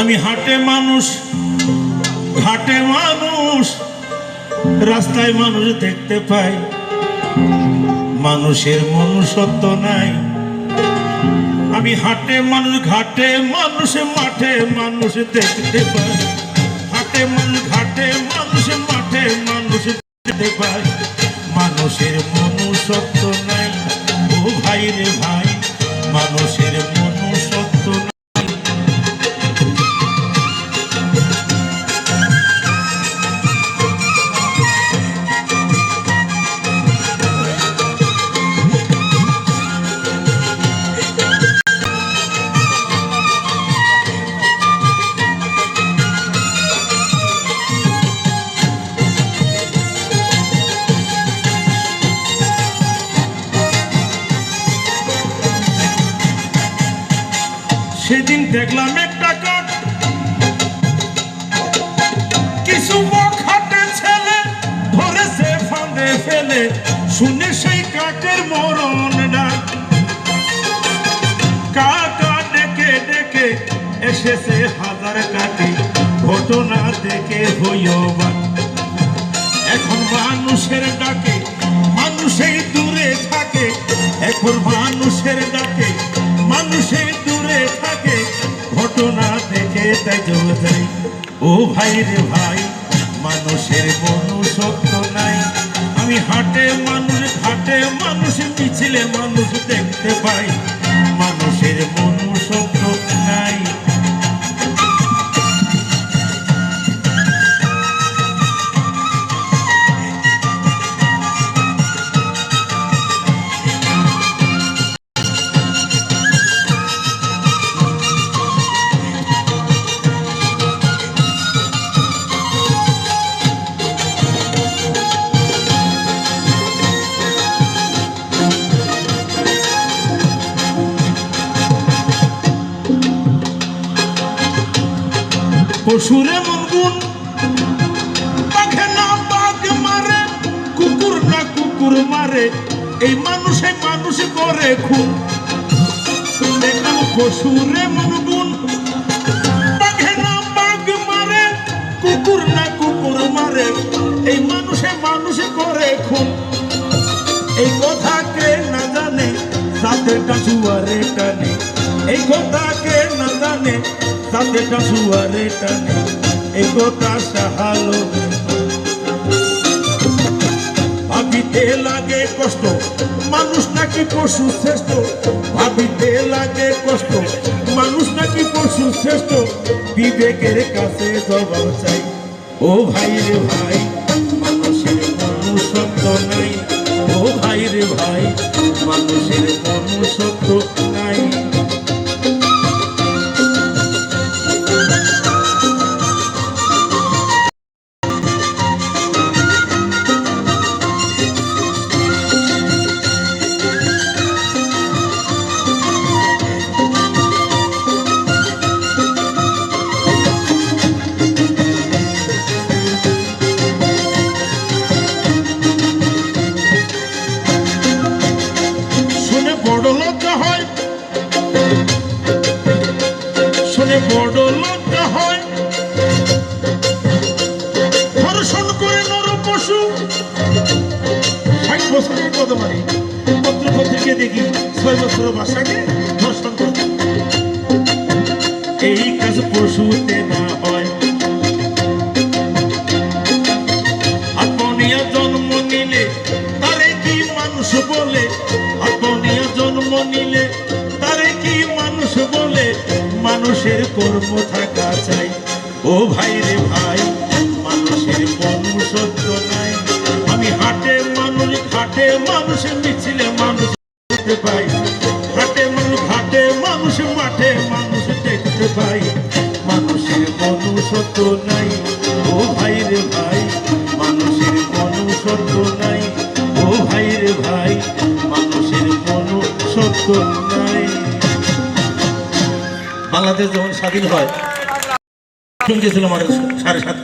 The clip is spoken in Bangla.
আমি হাটে মানুষ, ঘাটে মানুষ, রাস্তায় মানুষ দেখতে পাই, মানুষের মনুষ্যত্ব নাই। আমি হাটে মানুষ, ঘাটে মানুষ, মাঠে মানুষ দেখতে পাই, হাটে মানুষ, ঘাটে মানুষ, মাঠে মানুষ দেখতে পাই, মানুষের মনুষ্যত্ব নাই। ও ভাই রে ভাই, মানুষের মনুষ্যত্ব নাই। সেদিন দেখলাম একটা কাঠ, কিছু খাটে ছেলে ধরেছে ফাঁদে ফেলে, শুনে সেই কাকের মরণ ডাক। কাকা ডেকে ডেকে এসেছে হাজার কাকে, ঘটনা দেখে হইও বাক। এখন মানুষের ডাকে মানুষেই দূরে থাকে, এখন মানুষের ডাকে মানুষেই দূরে থাকে, ঘটনা দেখে তাই জমে যায়। ও ভাই রে ভাই, মানুষের মনুষ্যত্ব নাই। আমি হাটে মানুষ, ঘাটে মানুষ, মিছিলে মানুষ দেখতে পাই, মানুষের মনুষ্যত্ব নাই। পশুরে মন গুণ, বাঘে না বাঘ মারে, কুকুর না কুকুর মারে, এই মানুষে মানুষ করে খুন। দেখলাম পশুরে মন গুণ, বাঘে না বাঘ মারে, কুকুর না কুকুর মারে, এই মানুষে মানুষ করে খুন। এই কথা কে না জানে, সাথে টাসুয়ারে টানে, এই কথা কে না জানে, সাথে টাসুয়ারে টানে, এই কথা সাহালো। ভাবিতে লাগে কষ্ট, মানুষ নাকি পশু শ্রেষ্ঠ, ভাবিতে লাগে কষ্ট, মানুষ নাকি পশু শ্রেষ্ঠ, বিবেকের কাছে জবাব চাই। ও ভাই রে ভাই, মানুষের মনুষ্যত্ব নাই। ও ভাই রে ভাই, মানুষের মনুষ্যত্ব নাই। বড় লজ্জা হয়, শুনে বড় লজ্জা হয়, ধর্ষণ করে নর পশু। ৬০ বছরের কথা মানে পত্র পত্রিকে দেখি ৬ বছর বাসাকে ধর্ষণ করে। এই কাজ পশুতে না হয়। আপনিয়া জন্ম নিলে তারে কি মানুষ বলে, আপনিয়া জন্ম নিলে তারে কি মানুষ বলে, মানুষের কর্ম থাকা চাই। ও ভাই রে ভাই, মানুষের মনুষ্যত্ব নাই। আমি হাটে মানুষ, ঘাটে মানুষ, মিছিলে মানুষ দেখতে পাই, হাটে মানুষ, ঘাটে মানুষ, মাঠে মানুষ দেখতে পাই, মানুষের মনুষ্যত্ব নাই। ও ভাই রে ভাই, মানুষের মনুষ্যত্ব নাই। ও ভাই রে ভাই, মানুষের মনুষ্যত্ব নাই। বাংলাদেশ যখন স্বাধীন হয়, শুনতেছিল আমার ৭.৫